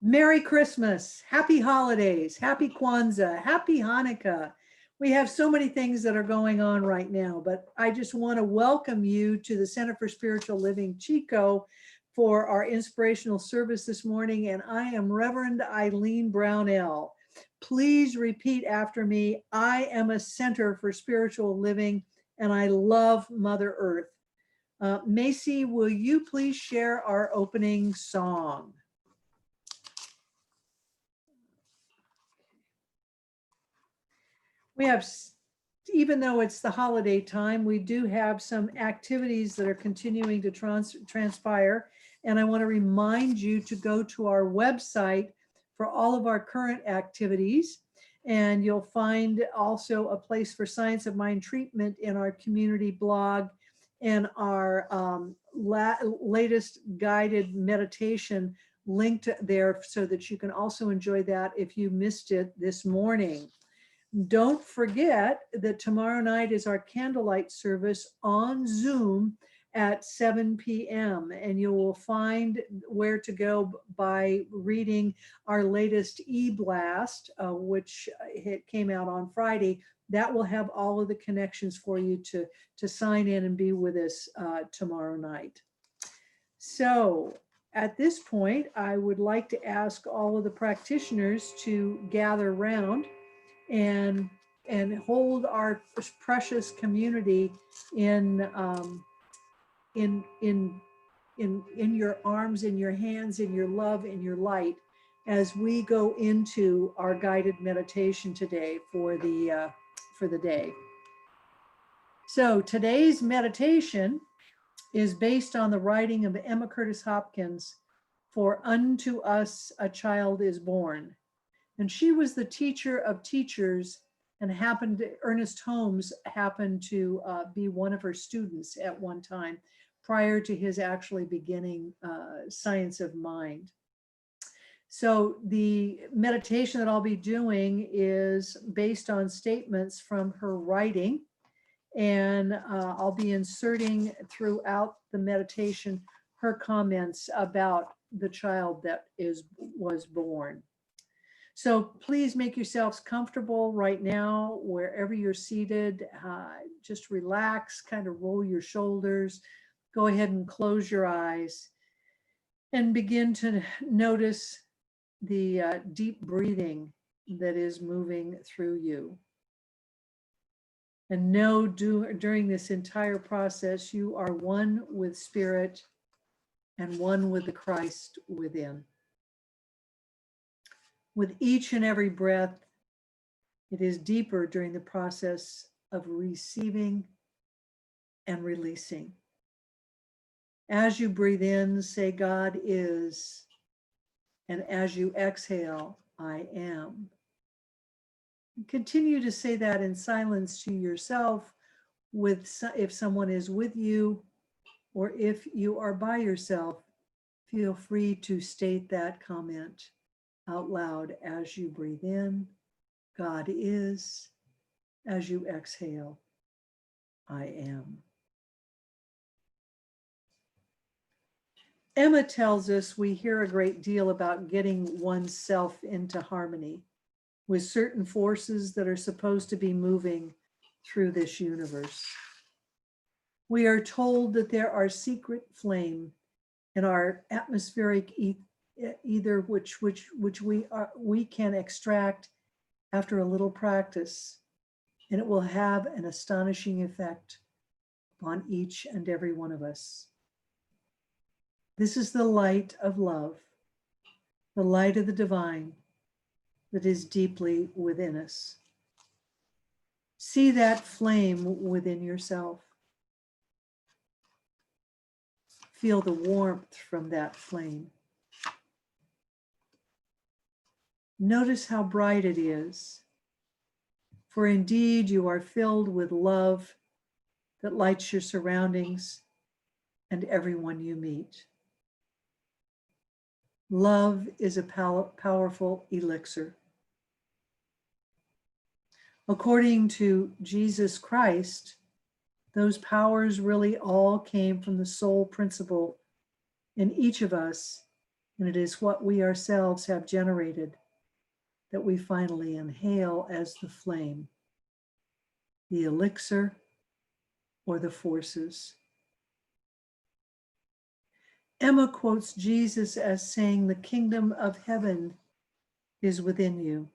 Merry Christmas, Happy Holidays, Happy Kwanzaa, Happy Hanukkah. We have so many things that are going on right now, but I just want to welcome you to the Center for Spiritual Living, Chico, for our inspirational service this morning. And I am Reverend Eileen Brownell. Please repeat after me. I am a center for spiritual living, and I love Mother Earth. Macy, will you please share our opening song? We have, even though it's the holiday time, we do have some activities that are continuing to transpire. And I want to remind you to go to our website for all of our current activities. And you'll find also a place for Science of Mind treatment in our community blog and our latest guided meditation linked there so that you can also enjoy that if you missed it this morning. Don't forget that tomorrow night is our candlelight service on Zoom at 7 p.m. and you will find where to go by reading our latest e-blast, which came out on Friday. That will have all of the connections for you to sign in and be with us tomorrow night. So at this point, I would like to ask all of the practitioners to gather around and hold our precious community in your arms, in your hands, in your love, in your light, as we go into our guided meditation today for the day. So today's meditation is based on the writing of Emma Curtis Hopkins for Unto Us a Child is Born. And she was the teacher of teachers, and Ernest Holmes happened to be one of her students at one time prior to his actually beginning Science of Mind. So the meditation that I'll be doing is based on statements from her writing, and I'll be inserting throughout the meditation her comments about the child that was born. So please make yourselves comfortable right now, wherever you're seated. Just relax, kind of roll your shoulders, go ahead and close your eyes and begin to notice the deep breathing that is moving through you. And know during this entire process, you are one with Spirit and one with the Christ within. With each and every breath, it is deeper during the process of receiving and releasing. As you breathe in, say, God is. And as you exhale, I am. Continue to say that in silence to yourself, if someone is with you, or if you are by yourself, feel free to state that comment out loud as you breathe in, God is. As you exhale, I am. Emma tells us we hear a great deal about getting oneself into harmony with certain forces that are supposed to be moving through this universe. We are told that there are secret flame in our atmospheric ether, which we can extract after a little practice, and it will have an astonishing effect on each and every one of us. This is the light of love, the light of the divine that is deeply within us. See that flame within yourself. Feel the warmth from that flame. Notice how bright it is, for indeed you are filled with love that lights your surroundings and everyone you meet. Love is a powerful elixir. According to Jesus Christ, those powers really all came from the soul principle in each of us And it is what we ourselves have generated that we finally inhale as the flame, the elixir, or the forces. Emma quotes Jesus as saying, "The kingdom of heaven is within you."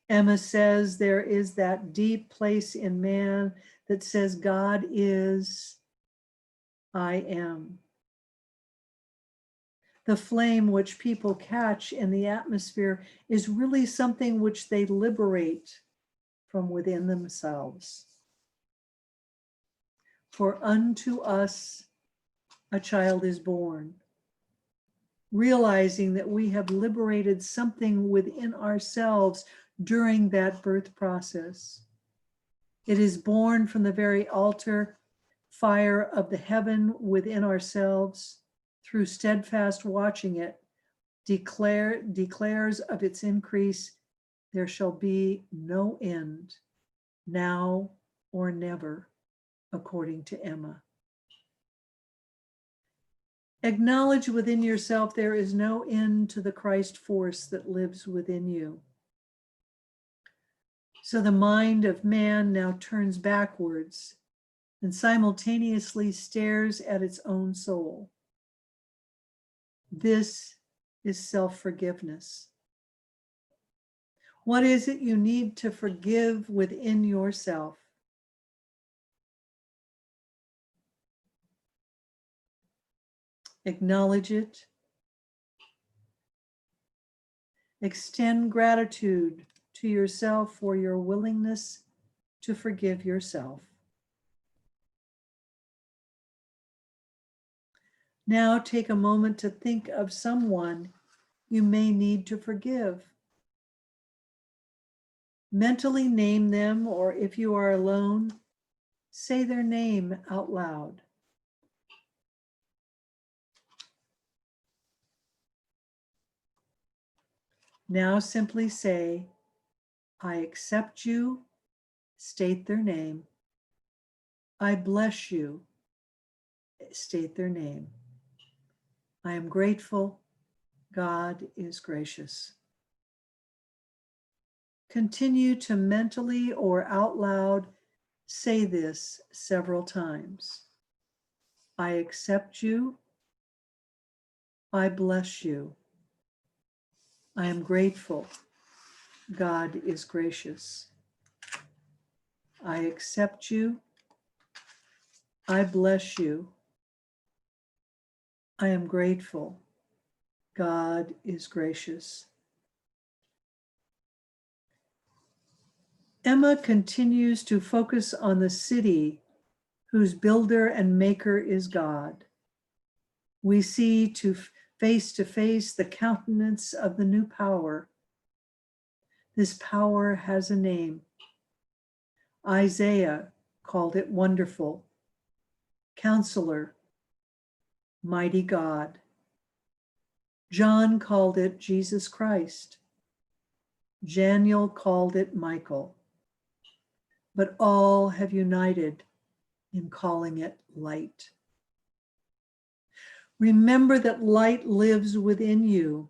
Emma says there is that deep place in man that says, God is, I am. The flame which people catch in the atmosphere is really something which they liberate from within themselves. For unto us a child is born, realizing that we have liberated something within ourselves during that birth process. It is born from the very altar fire of the heaven within ourselves. Through steadfast watching it, declares of its increase, there shall be no end, now or never, according to Emma. Acknowledge within yourself there is no end to the Christ force that lives within you. So the mind of man now turns backwards and simultaneously stares at its own soul. This is self-forgiveness. What is it you need to forgive within yourself? Acknowledge it. Extend gratitude to yourself for your willingness to forgive yourself. Now take a moment to think of someone you may need to forgive. Mentally name them, or if you are alone, say their name out loud. Now simply say, I accept you, state their name. I bless you, state their name. I am grateful, God is gracious. Continue to mentally or out loud say this several times. I accept you, I bless you. I am grateful, God is gracious. I accept you, I bless you. I am grateful, God is gracious. Emma continues to focus on the city whose builder and maker is God. We see to face the countenance of the new power. This power has a name. Isaiah called it wonderful, Counselor, Mighty God. John called it Jesus Christ. Daniel called it Michael. But all have united in calling it light. Remember that light lives within you.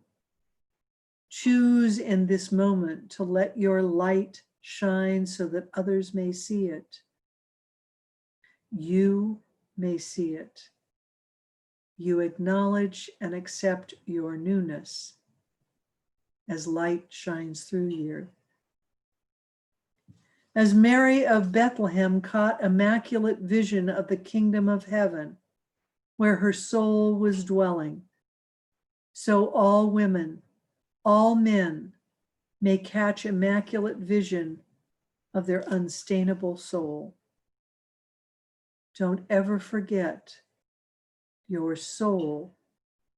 Choose in this moment to let your light shine so that others may see it. You may see it. You acknowledge and accept your newness as light shines through you. As Mary of Bethlehem caught immaculate vision of the kingdom of heaven, where her soul was dwelling, so all women, all men may catch immaculate vision of their unstainable soul. Don't ever forget, your soul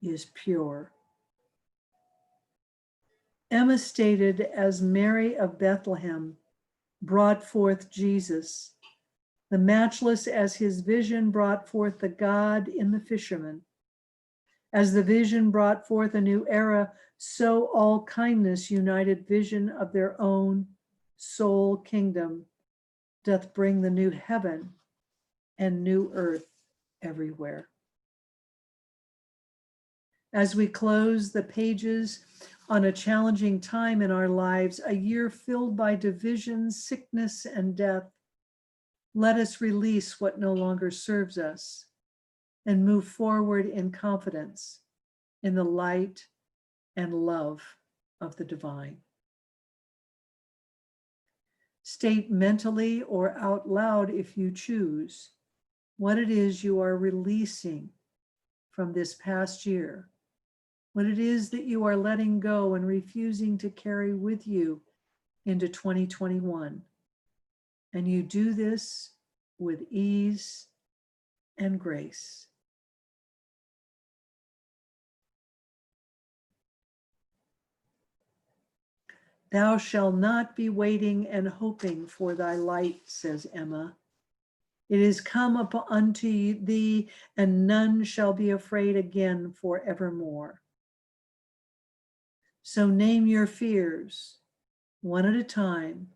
is pure. Emma stated, as Mary of Bethlehem brought forth Jesus, the matchless as his vision brought forth the God in the fisherman. As the vision brought forth a new era, so all kindness united vision of their own soul kingdom doth bring the new heaven and new earth everywhere. As we close the pages on a challenging time in our lives, a year filled by division, sickness, and death, let us release what no longer serves us and move forward in confidence in the light and love of the divine. State mentally or out loud, if you choose, what it is you are releasing from this past year, what it is that you are letting go and refusing to carry with you into 2021. And you do this with ease and grace. Thou shalt not be waiting and hoping for thy light, says Emma. It is come up unto thee, and none shall be afraid again forevermore. So name your fears one at a time,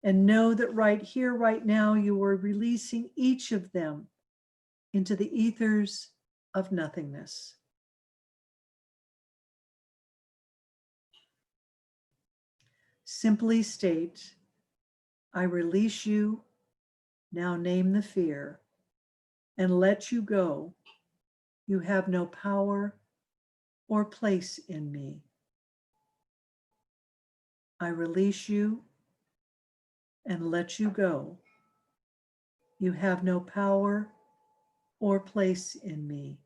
and know that right here, right now, you are releasing each of them into the ethers of nothingness. Simply state, I release you, now name the fear, and let you go. You have no power or place in me. I release you and let you go. You have no power or place in me.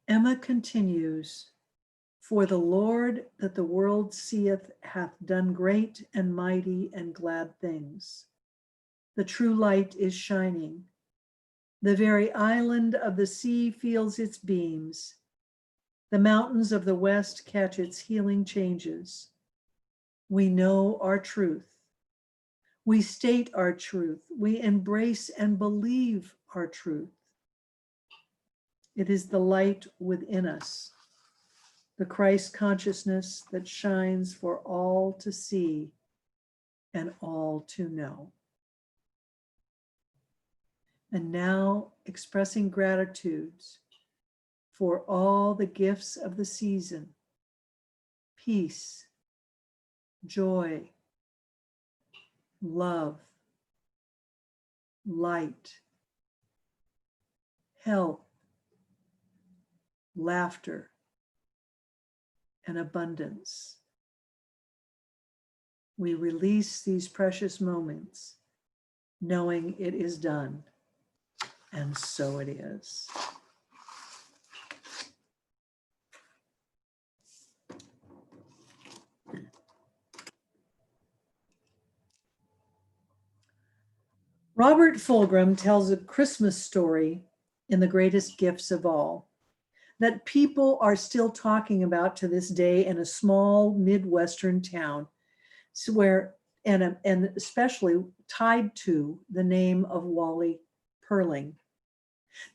Emma continues, for the Lord that the world seeth hath done great and mighty and glad things. The true light is shining. The very island of the sea feels its beams. The mountains of the west catch its healing changes. We know our truth. We state our truth. We embrace and believe our truth. It is the light within us, the Christ consciousness that shines for all to see and all to know. And now expressing gratitudes for all the gifts of the season, peace, joy, love, light, health, laughter, and abundance. We release these precious moments, knowing it is done, and so it is. Robert Fulghum tells a Christmas story in The Greatest Gifts of All that people are still talking about to this day in a small Midwestern town, where and especially tied to the name of Wally Perling.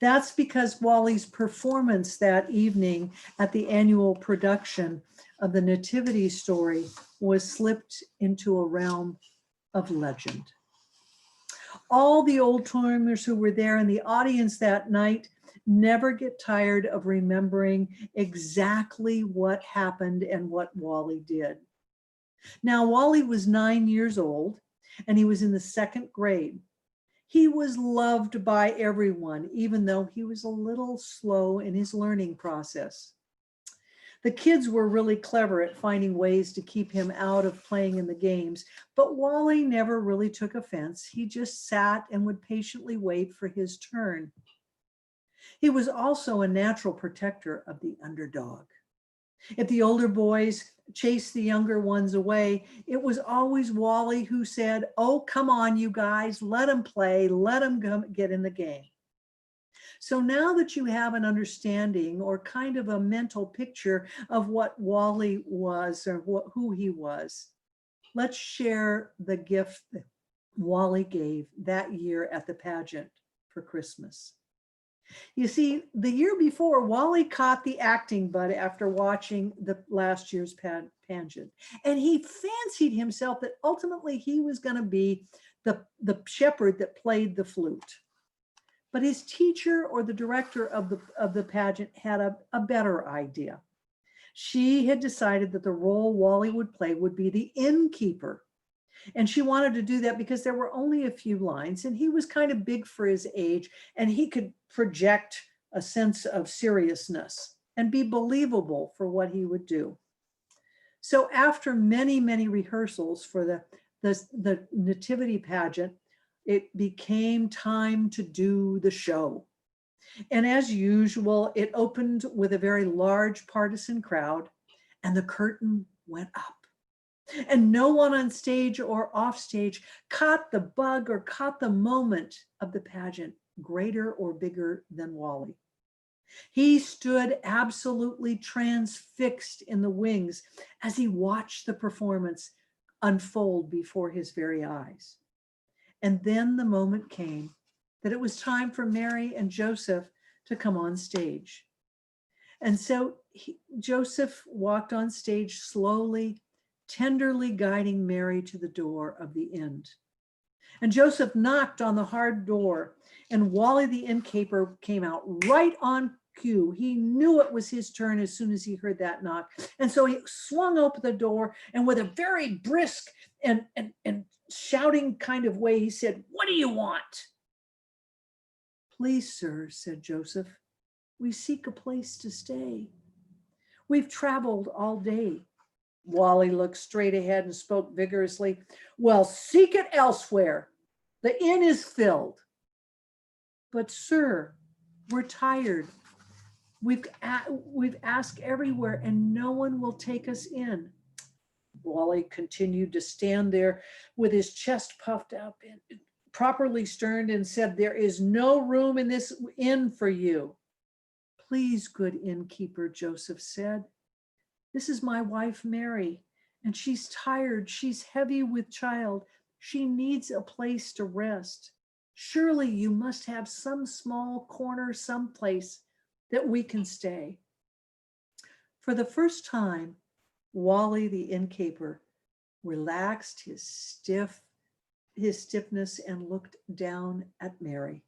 That's because Wally's performance that evening at the annual production of the Nativity story was slipped into a realm of legend. All the old timers who were there in the audience that night never get tired of remembering exactly what happened and what Wally did. Now, Wally was 9 years old and he was in the second grade. He was loved by everyone, even though he was a little slow in his learning process. The kids were really clever at finding ways to keep him out of playing in the games, but Wally never really took offense. He just sat and would patiently wait for his turn. He was also a natural protector of the underdog. If the older boys chased the younger ones away, it was always Wally who said, "Oh, come on, you guys, let them play, let them get in the game." So now that you have an understanding or kind of a mental picture of what Wally was or who he was, let's share the gift that Wally gave that year at the pageant for Christmas. You see, the year before, Wally caught the acting bug after watching the last year's pageant. And he fancied himself that ultimately he was going to be the shepherd that played the flute. But his teacher or the director of the pageant had a better idea. She had decided that the role Wally would play would be the innkeeper. And she wanted to do that because there were only a few lines and he was kind of big for his age and he could project a sense of seriousness and be believable for what he would do. So after many, many rehearsals for the nativity pageant, it became time to do the show. And as usual, it opened with a very large partisan crowd and the curtain went up. And no one on stage or off stage caught the bug or caught the moment of the pageant greater or bigger than Wally. He stood absolutely transfixed in the wings as he watched the performance unfold before his very eyes. And then the moment came that it was time for Mary and Joseph to come on stage. And so Joseph walked on stage slowly, tenderly guiding Mary to the door of the inn. And Joseph knocked on the hard door, and Wally the innkeeper came out right on cue. He knew it was his turn as soon as he heard that knock. And so he swung open the door, and with a very brisk and shouting kind of way, he said, "What do you want?" "Please, sir," said Joseph, "we seek a place to stay. We've traveled all day." Wally looked straight ahead and spoke vigorously. "Well, seek it elsewhere. The inn is filled." "But sir, we're tired. We've asked everywhere and no one will take us in." Wally continued to stand there with his chest puffed up and properly sterned and said, "There is no room in this inn for you." "Please, good innkeeper," Joseph said. "This is my wife, Mary, and she's tired. She's heavy with child. She needs a place to rest. Surely you must have some small corner someplace that we can stay." For the first time, Wally the innkeeper relaxed his stiffness and looked down at Mary.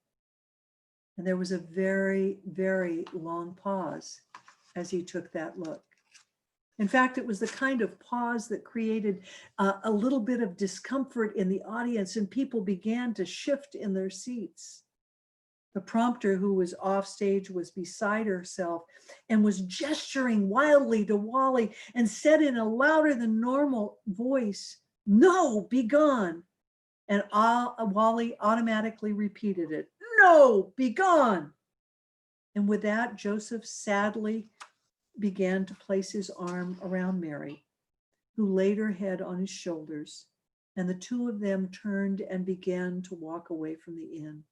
And there was a very, very long pause as he took that look. In fact, it was the kind of pause that created a little bit of discomfort in the audience, and people began to shift in their seats. The prompter, who was off stage, was beside herself and was gesturing wildly to Wally and said in a louder than normal voice, "No, be gone." And Wally automatically repeated it, "No, be gone." And with that, Joseph sadly began to place his arm around Mary, who laid her head on his shoulders, and the two of them turned and began to walk away from the inn.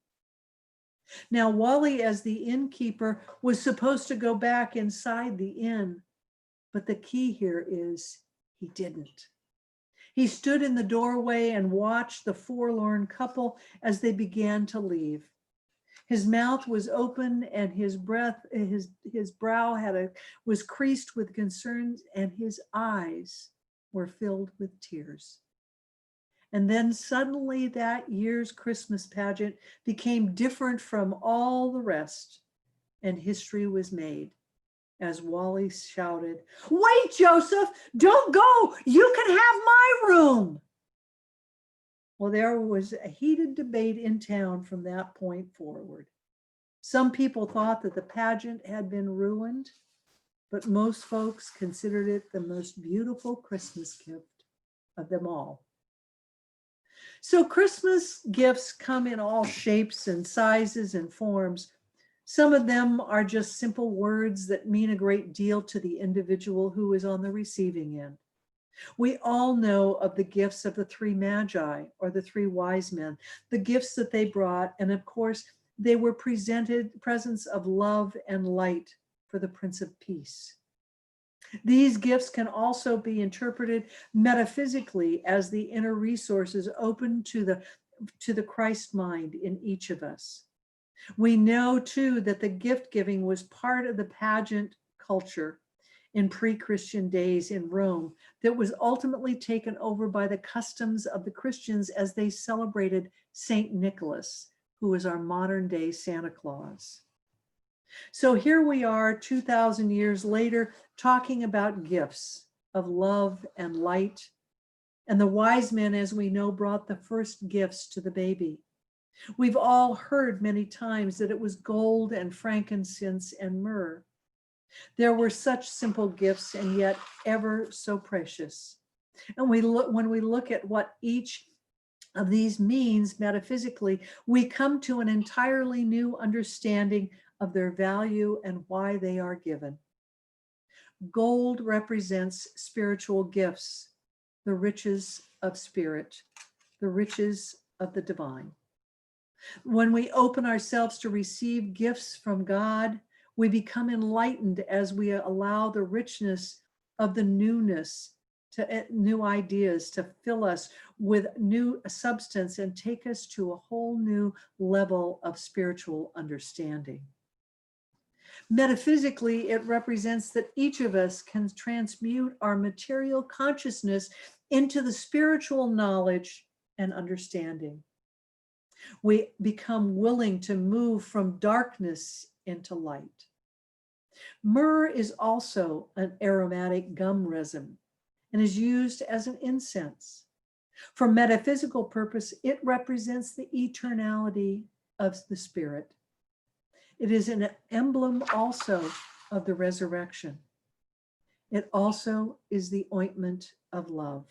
Now, Wally, as the innkeeper, was supposed to go back inside the inn, but the key here is he didn't. He stood in the doorway and watched the forlorn couple as they began to leave. His mouth was open and his brow was creased with concerns, and his eyes were filled with tears. And then suddenly that year's Christmas pageant became different from all the rest, and history was made as Wally shouted, "Wait, Joseph, don't go. You can have my room." Well, there was a heated debate in town from that point forward. Some people thought that the pageant had been ruined, but most folks considered it the most beautiful Christmas gift of them all. So Christmas gifts come in all shapes and sizes and forms. Some of them are just simple words that mean a great deal to the individual who is on the receiving end. We all know of the gifts of the three magi or the three wise men, the gifts that they brought. And of course, they were presents of love and light for the Prince of Peace. These gifts can also be interpreted metaphysically as the inner resources open to the Christ mind in each of us. We know too that the gift giving was part of the pageant culture in pre-Christian days in Rome that was ultimately taken over by the customs of the Christians as they celebrated Saint Nicholas, who is our modern day Santa Claus. So here we are 2,000 years later talking about gifts of love and light. And the wise men, as we know, brought the first gifts to the baby. We've all heard many times that it was gold and frankincense and myrrh. There were such simple gifts and yet ever so precious. And when we look at what each of these means metaphysically, we come to an entirely new understanding of their value and why they are given. Gold represents spiritual gifts, the riches of spirit, the riches of the divine. When we open ourselves to receive gifts from God, we become enlightened as we allow the richness of the newness to new ideas to fill us with new substance and take us to a whole new level of spiritual understanding. Metaphysically, it represents that each of us can transmute our material consciousness into the spiritual knowledge and understanding. We become willing to move from darkness into light. Myrrh is also an aromatic gum resin and is used as an incense. For metaphysical purpose, it represents the eternality of the spirit. It is an emblem also of the resurrection. It also is the ointment of love.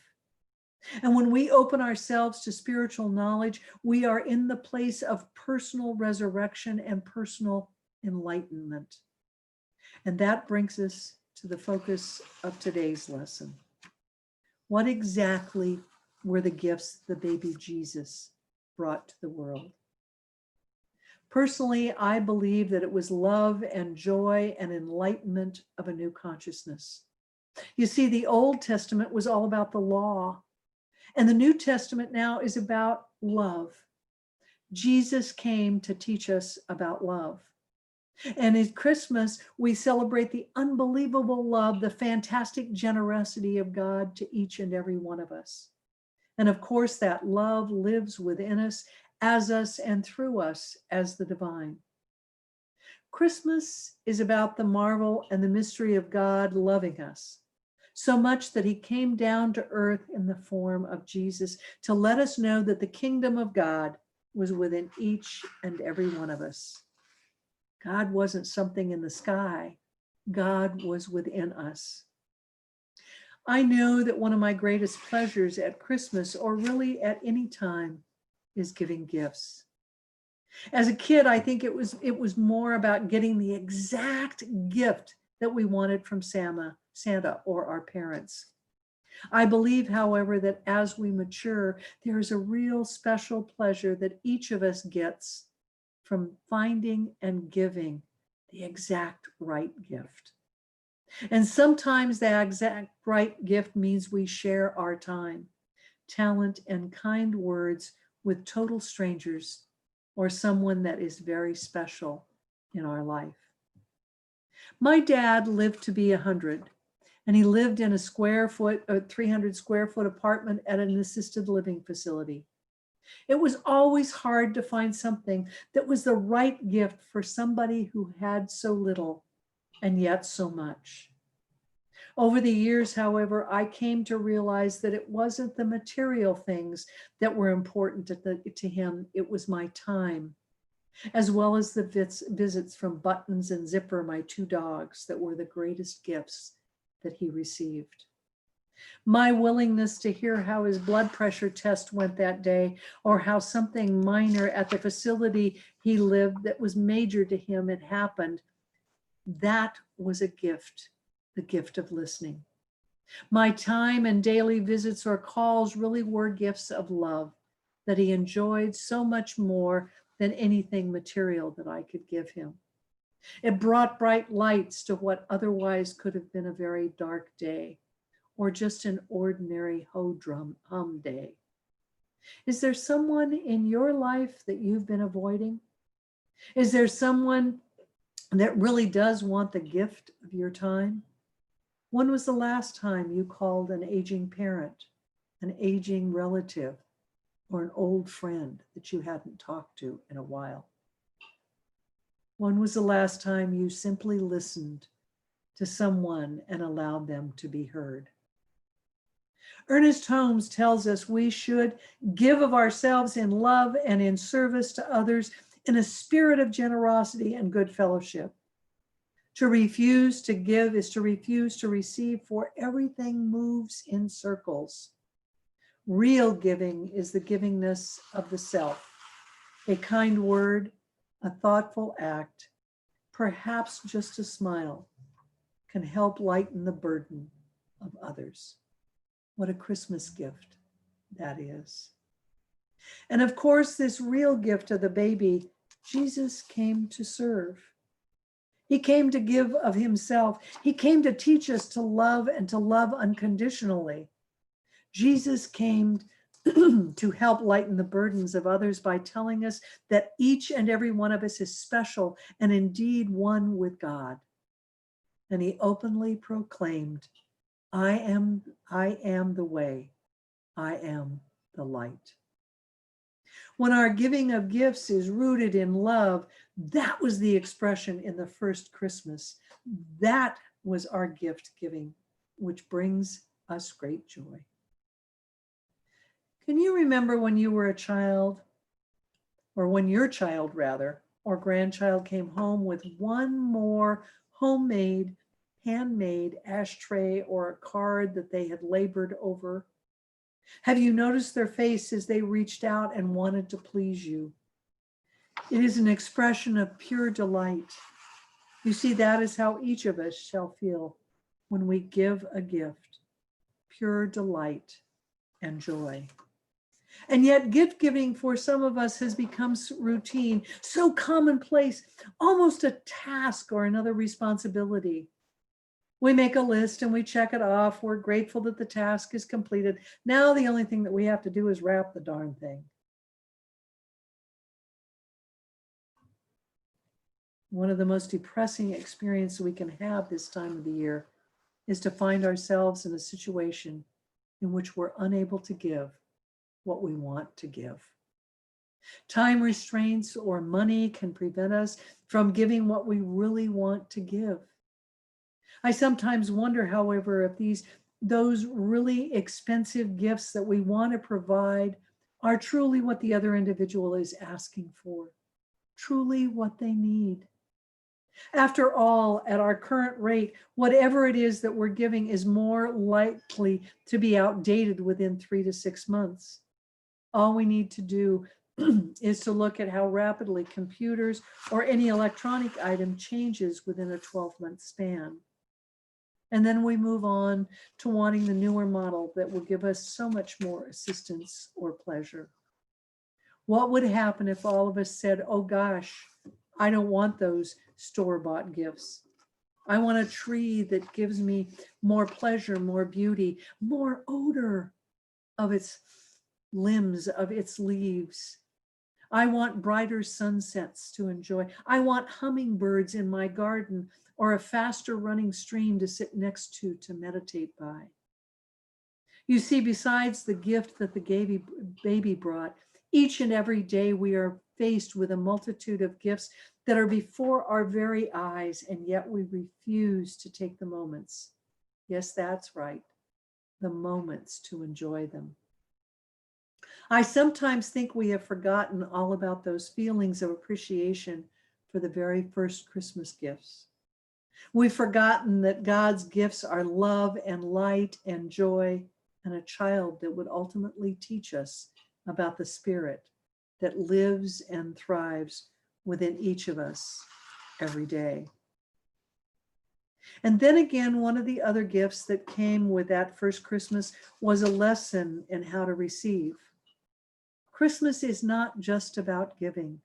And when we open ourselves to spiritual knowledge, we are in the place of personal resurrection and personal enlightenment. And that brings us to the focus of today's lesson. What exactly were the gifts the baby Jesus brought to the world? Personally, I believe that it was love and joy and enlightenment of a new consciousness. You see, the Old Testament was all about the law, and the New Testament now is about love. Jesus came to teach us about love. And at Christmas, we celebrate the unbelievable love, the fantastic generosity of God to each and every one of us. And of course, that love lives within us, as us, and through us as the divine. Christmas is about the marvel and the mystery of God loving us, so much that he came down to earth in the form of Jesus to let us know that the kingdom of God was within each and every one of us. God wasn't something in the sky. God was within us. I know that one of my greatest pleasures at Christmas, or really at any time, is giving gifts. As a kid, I think it was more about getting the exact gift that we wanted from Santa or our parents. I believe, however, that as we mature, there is a real special pleasure that each of us gets from finding and giving the exact right gift. And sometimes that exact right gift means we share our time, talent, and kind words with total strangers or someone that is very special in our life. My dad lived to be 100, and he lived in a 300 square foot apartment at an assisted living facility. It was always hard to find something that was the right gift for somebody who had so little and yet so much. Over the years, however, I came to realize that it wasn't the material things that were important to him. It was my time, as well as the visits from Buttons and Zipper, my two dogs, that were the greatest gifts that he received. My willingness to hear how his blood pressure test went that day, or how something minor at the facility he lived that was major to him had happened, that was a gift, the gift of listening. My time and daily visits or calls really were gifts of love that he enjoyed so much more than anything material that I could give him. It brought bright lights to what otherwise could have been a very dark day, or just an ordinary hum day. Is there someone in your life that you've been avoiding? Is there someone that really does want the gift of your time? When was the last time you called an aging parent, an aging relative, or an old friend that you hadn't talked to in a while? When was the last time you simply listened to someone and allowed them to be heard? Ernest Holmes tells us we should give of ourselves in love and in service to others in a spirit of generosity and good fellowship. To refuse to give is to refuse to receive, for everything moves in circles. Real giving is the givingness of the self. A kind word, a thoughtful act, perhaps just a smile, can help lighten the burden of others. What a Christmas gift that is. And of course, this real gift of the baby, Jesus came to serve. He came to give of himself. He came to teach us to love and to love unconditionally. Jesus came to help lighten the burdens of others by telling us that each and every one of us is special and indeed one with God. And he openly proclaimed, I am the way, I am the light. When our giving of gifts is rooted in love, that was the expression in the first Christmas. That was our gift giving, which brings us great joy. Can you remember when you were a child, or when your child rather, or grandchild came home with one more homemade, handmade ashtray or a card that they had labored over? Have you noticed their face as they reached out and wanted to please you? It is an expression of pure delight. You see, that is how each of us shall feel when we give a gift, pure delight and joy. And yet gift giving for some of us has become routine, so commonplace, almost a task or another responsibility. We make a list and we check it off. We're grateful that the task is completed. Now the only thing that we have to do is wrap the darn thing. One of the most depressing experiences we can have this time of the year is to find ourselves in a situation in which we're unable to give what we want to give. Time restraints or money can prevent us from giving what we really want to give. I sometimes wonder, however, if those really expensive gifts that we want to provide are truly what the other individual is asking for, truly what they need. After all, at our current rate, whatever it is that we're giving is more likely to be outdated within 3 to 6 months. All we need to do is to look at how rapidly computers or any electronic item changes within a 12-month span. And then we move on to wanting the newer model that will give us so much more assistance or pleasure. What would happen if all of us said, oh gosh, I don't want those store-bought gifts. I want a tree that gives me more pleasure, more beauty, more odor of its limbs, of its leaves. I want brighter sunsets to enjoy. I want hummingbirds in my garden or a faster running stream to sit next to meditate by. You see, besides the gift that the baby brought, each and every day we are faced with a multitude of gifts that are before our very eyes, and yet we refuse to take the moments. Yes, that's right, the moments to enjoy them. I sometimes think we have forgotten all about those feelings of appreciation for the very first Christmas gifts. We've forgotten that God's gifts are love and light and joy and a child that would ultimately teach us about the Spirit that lives and thrives within each of us every day. And then again, one of the other gifts that came with that first Christmas was a lesson in how to receive. Christmas is not just about giving.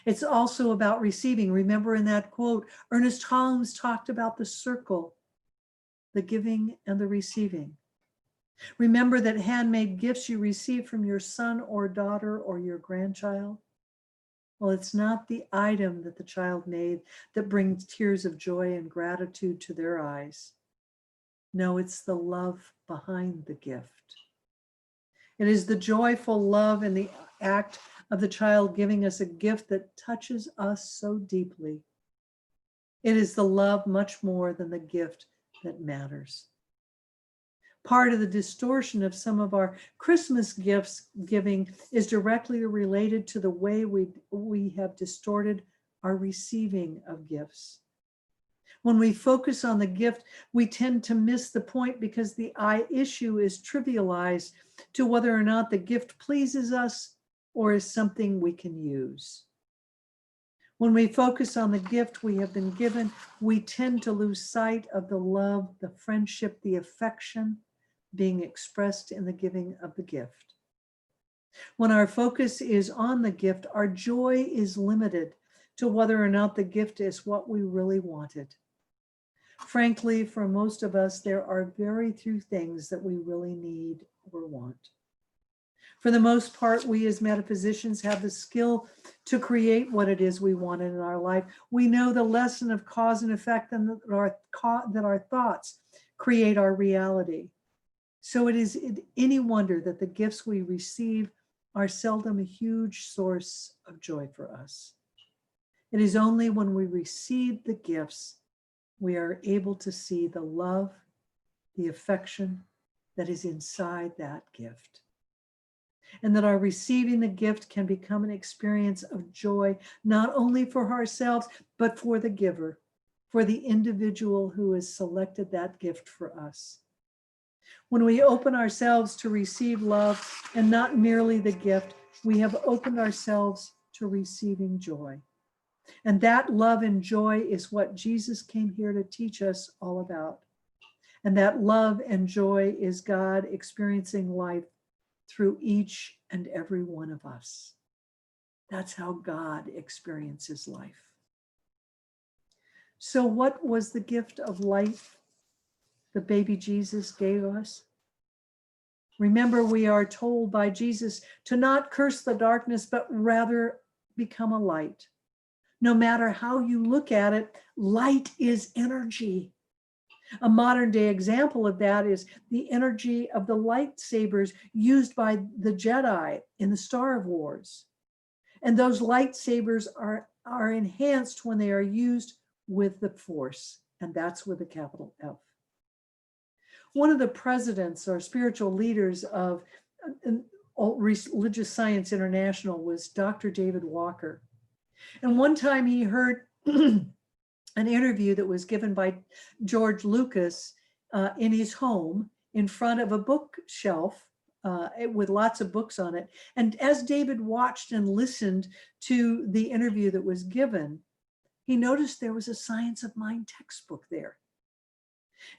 It's also about receiving. Remember in that quote, Ernest Holmes talked about the circle, the giving and the receiving. Remember that handmade gifts you receive from your son or daughter or your grandchild. Well, it's not the item that the child made that brings tears of joy and gratitude to their eyes. No, it's the love behind the gift. It is the joyful love in the act of the child giving us a gift that touches us so deeply. It is the love much more than the gift that matters. Part of the distortion of some of our Christmas gifts giving is directly related to the way we have distorted our receiving of gifts. When we focus on the gift, we tend to miss the point because the issue is trivialized to whether or not the gift pleases us or is something we can use. When we focus on the gift we have been given, we tend to lose sight of the love, the friendship, the affection being expressed in the giving of the gift. When our focus is on the gift, our joy is limited to whether or not the gift is what we really wanted. Frankly, for most of us, there are very few things that we really need or want. For the most part, we as metaphysicians have the skill to create what it is we wanted in our life. We know the lesson of cause and effect and that our thoughts create our reality. So it is any wonder that the gifts we receive are seldom a huge source of joy for us. It is only when we receive the gifts we are able to see the love, the affection that is inside that gift. And that our receiving the gift can become an experience of joy, not only for ourselves, but for the giver, for the individual who has selected that gift for us. When we open ourselves to receive love and not merely the gift, we have opened ourselves to receiving joy. And that love and joy is what Jesus came here to teach us all about. And that love and joy is God experiencing life through each and every one of us. That's how God experiences life. So what was the gift of life the baby Jesus gave us? Remember, we are told by Jesus to not curse the darkness, but rather become a light. No matter how you look at it, light is energy. A modern day example of that is the energy of the lightsabers used by the Jedi in the Star Wars. And those lightsabers are enhanced when they are used with the Force, and that's with a capital F. One of the presidents or spiritual leaders of Religious Science International was Dr. David Walker. And one time he heard an interview that was given by George Lucas in his home in front of a bookshelf with lots of books on it. And as David watched and listened to the interview that was given, he noticed there was a Science of Mind textbook there.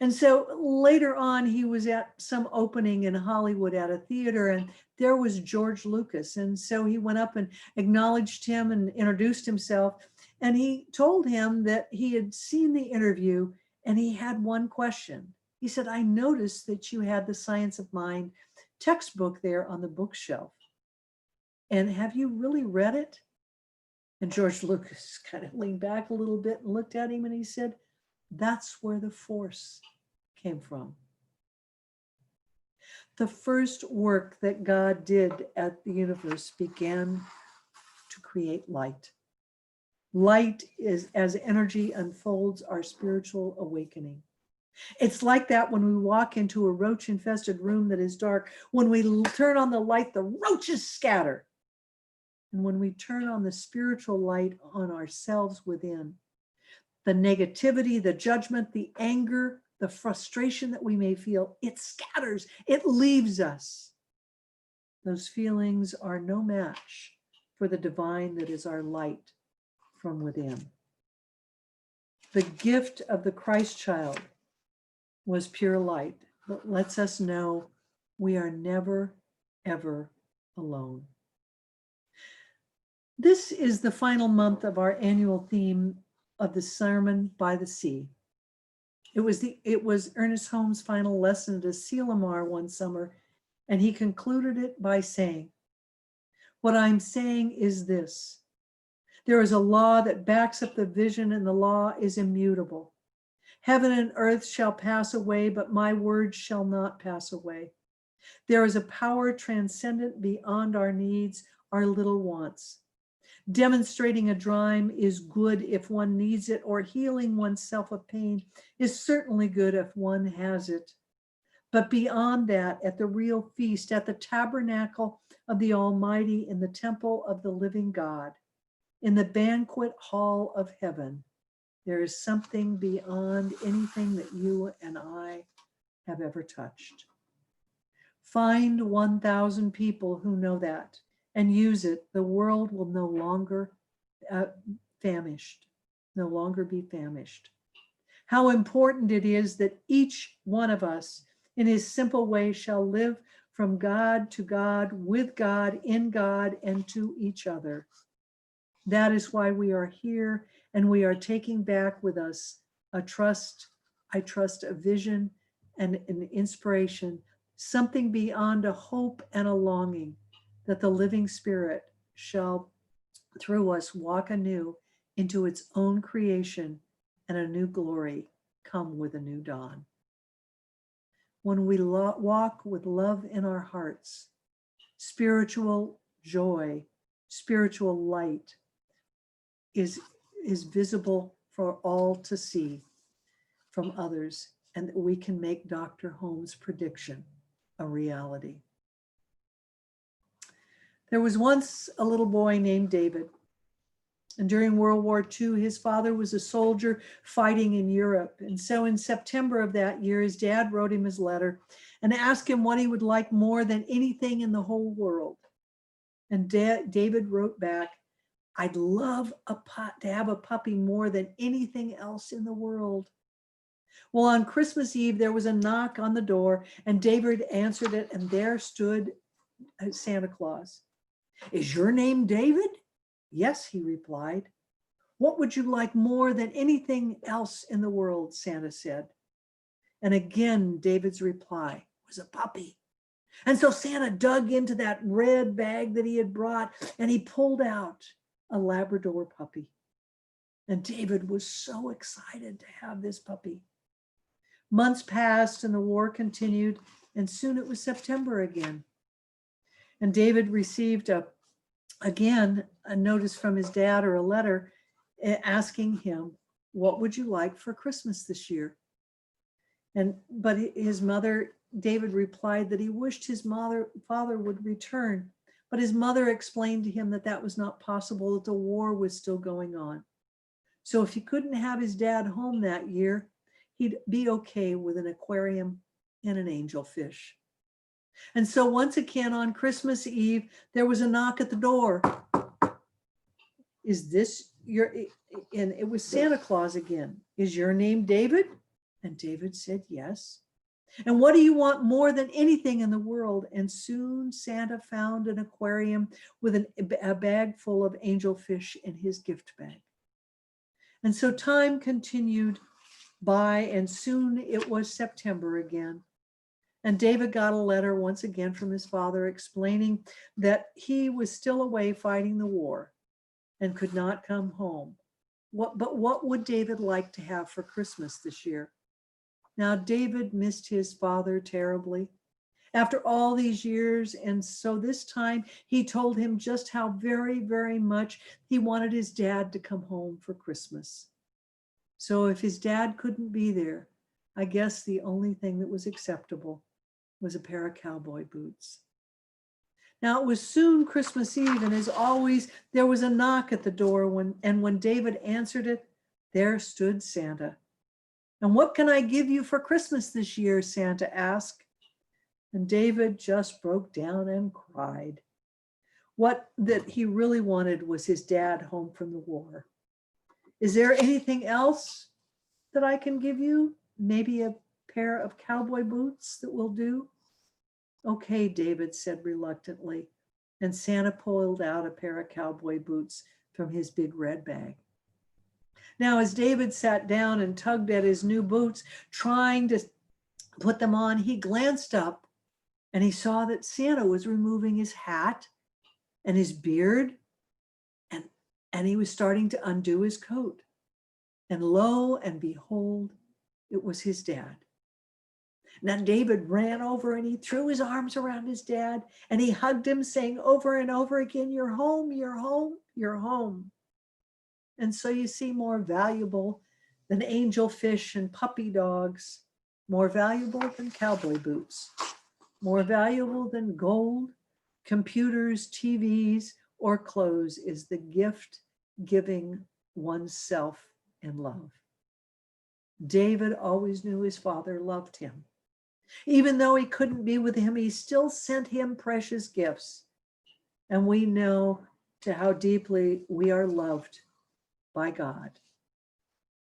And so later on, he was at some opening in Hollywood at a theater, and there was George Lucas. And so he went up and acknowledged him and introduced himself. And he told him that he had seen the interview and he had one question. He said, I noticed that you had the Science of Mind textbook there on the bookshelf. And have you really read it? And George Lucas kind of leaned back a little bit and looked at him and he said, that's where the Force came from. The first work that God did at the universe began to create light. Light is as energy unfolds our spiritual awakening. It's like that when we walk into a roach-infested room that is dark. When we turn on the light, the roaches scatter. And when we turn on the spiritual light on ourselves within, the negativity, the judgment, the anger, the frustration that we may feel, it scatters, it leaves us. Those feelings are no match for the divine that is our light from within. The gift of the Christ child was pure light that lets us know we are never, ever alone. This is the final month of our annual theme of the Sermon by the Sea. It was Ernest Holmes' final lesson to Selamar one summer, and he concluded it by saying, what I'm saying is this, There is a law that backs up the vision, and the law is immutable. Heaven and earth shall pass away, but my words shall not pass away. There is a power transcendent beyond our needs, our little wants. Demonstrating a dream is good if one needs it, or healing oneself of pain is certainly good if one has it. But beyond that, at the real feast, at the tabernacle of the Almighty, in the temple of the living God, in the banquet hall of heaven, there is something beyond anything that you and I have ever touched. Find 1,000 people who know that and use it. The world will no longer no longer be famished. How important it is that each one of us in his simple way shall live from God to God, with God, in God, and to each other. That is why we are here, and we are taking back with us a trust, a vision, and an inspiration, something beyond a hope and a longing that the living Spirit shall, through us, walk anew into its own creation, and a new glory come with a new dawn. When we walk with love in our hearts, spiritual joy, spiritual light is visible for all to see from others, and that we can make Dr. Holmes' prediction a reality. There was once a little boy named David, and during World War II, his father was a soldier fighting in Europe. And so in September of that year, his dad wrote him his letter and asked him what he would like more than anything in the whole world. And David wrote back, "I'd love to have a puppy more than anything else in the world." Well, on Christmas Eve, there was a knock on the door, and David answered it, and there stood Santa Claus. "Is your name David?" "Yes," he replied. "What would you like more than anything else in the world?" Santa said. And again, David's reply was a puppy. And so Santa dug into that red bag that he had brought, and he pulled out a Labrador puppy. And David was so excited to have this puppy. Months passed and the war continued, and soon it was September again. And David received again a notice from his dad, or a letter asking him, "What would you like for Christmas this year?" But his mother, David replied that he wished his father would return, but his mother explained to him that that was not possible, that the war was still going on. So if he couldn't have his dad home that year, he'd be okay with an aquarium and an angelfish. And so once again on Christmas Eve, there was a knock at the door. "Is this your," and it was Santa Claus again. "Is your name David?" And David said, "Yes." "And what do you want more than anything in the world?" And soon Santa found an aquarium with a bag full of angelfish in his gift bag. And so time continued by, and soon it was September again. And David got a letter once again from his father explaining that he was still away fighting the war and could not come home. But what would David like to have for Christmas this year? Now, David missed his father terribly after all these years. And so this time he told him just how very, very much he wanted his dad to come home for Christmas. So if his dad couldn't be there, I guess the only thing that was acceptable was a pair of cowboy boots. Now it was soon Christmas Eve, and as always, there was a knock at the door. When David answered it, there stood Santa. "And what can I give you for Christmas this year?" Santa asked. And David just broke down and cried. What that he really wanted was his dad home from the war. "Is there anything else that I can give you? Maybe a pair of cowboy boots that will do?" "Okay," David said reluctantly, and Santa pulled out a pair of cowboy boots from his big red bag. Now, as David sat down and tugged at his new boots, trying to put them on, he glanced up and he saw that Santa was removing his hat and his beard, and And he was starting to undo his coat. And lo and behold, it was his dad. Now David ran over and he threw his arms around his dad and he hugged him, saying over and over again, "You're home, you're home, you're home." And so you see, more valuable than angel fish and puppy dogs, more valuable than cowboy boots, more valuable than gold, computers, TVs, or clothes is the gift giving oneself in love. David always knew his father loved him. Even though he couldn't be with him, he still sent him precious gifts. And we know to how deeply we are loved by God.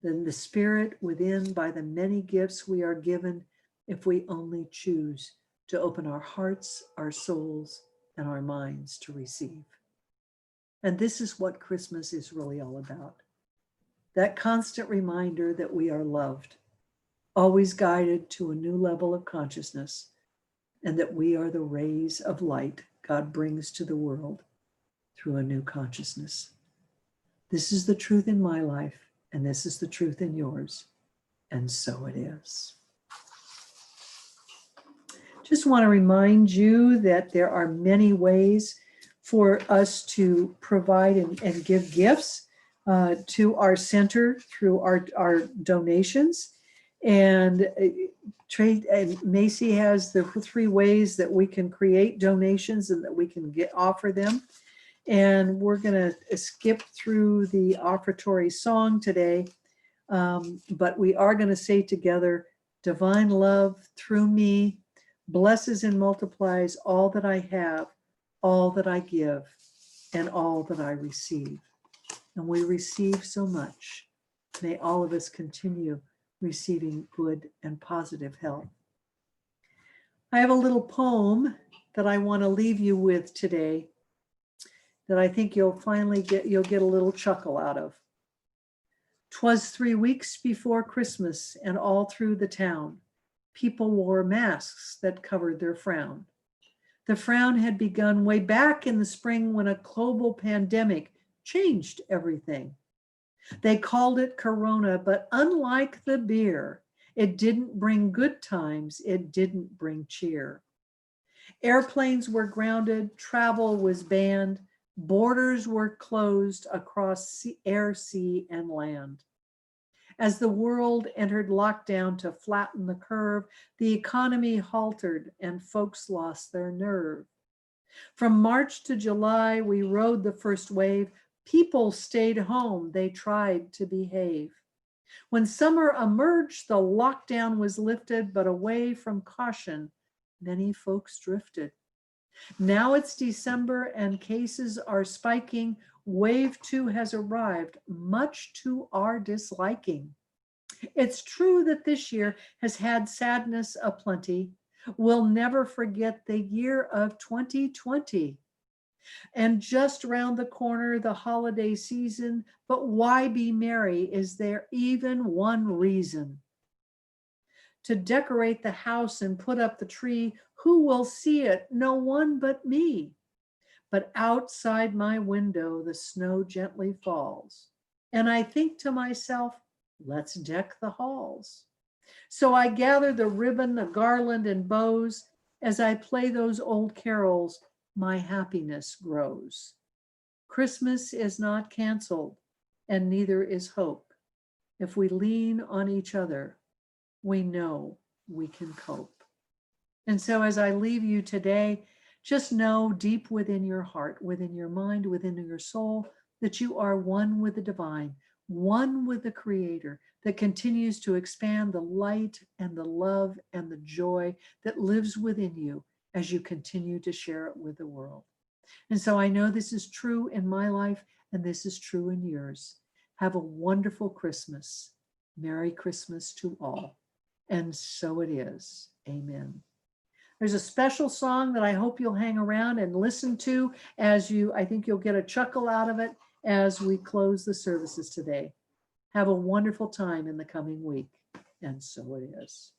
Then the Spirit within, by the many gifts we are given, if we only choose to open our hearts, our souls, and our minds to receive. And this is what Christmas is really all about. That constant reminder that we are loved, always guided to a new level of consciousness, and that we are the rays of light God brings to the world through a new consciousness. This is the truth in my life, and this is the truth in yours, and so it is. Just want to remind you that there are many ways for us to provide and give gifts to our center through our donations. And Macy has the 3 ways that we can create donations and that we can offer them. And we're going to skip through the offertory song today, but we are going to say together, divine love through me blesses and multiplies all that I have, all that I give, and all that I receive. And we receive so much. May all of us continue receiving good and positive health. I have a little poem that I want to leave you with today that I think you'll get a little chuckle out of. 'Twas 3 weeks before Christmas, and all through the town, people wore masks that covered their frown. The frown had begun way back in the spring when a global pandemic changed everything. They called it Corona, but unlike the beer, it didn't bring good times, it didn't bring cheer. Airplanes were grounded, travel was banned, borders were closed across air, sea, and land. As the world entered lockdown to flatten the curve, the economy halted and folks lost their nerve. From March to July, we rode the first wave. People stayed home, they tried to behave. When summer emerged, the lockdown was lifted, but away from caution, many folks drifted. Now it's December and cases are spiking. Wave 2 has arrived, much to our disliking. It's true that this year has had sadness aplenty. We'll never forget the year of 2020. And just round the corner, the holiday season. But why be merry? Is there even one reason? To decorate the house and put up the tree. Who will see it? No one but me. But outside my window, the snow gently falls. And I think to myself, let's deck the halls. So I gather the ribbon, the garland, and bows. As I play those old carols, my happiness grows. Christmas is not canceled, and neither is hope. If we lean on each other, we know we can cope. And so as I leave you today, just know deep within your heart, within your mind, within your soul, that you are one with the divine, one with the Creator that continues to expand the light and the love and the joy that lives within you as you continue to share it with the world. And so I know this is true in my life, and this is true in yours. Have a wonderful Christmas. Merry Christmas to all. And so it is. Amen. There's a special song that I hope you'll hang around and listen to I think you'll get a chuckle out of it as we close the services today. Have a wonderful time in the coming week. And so it is.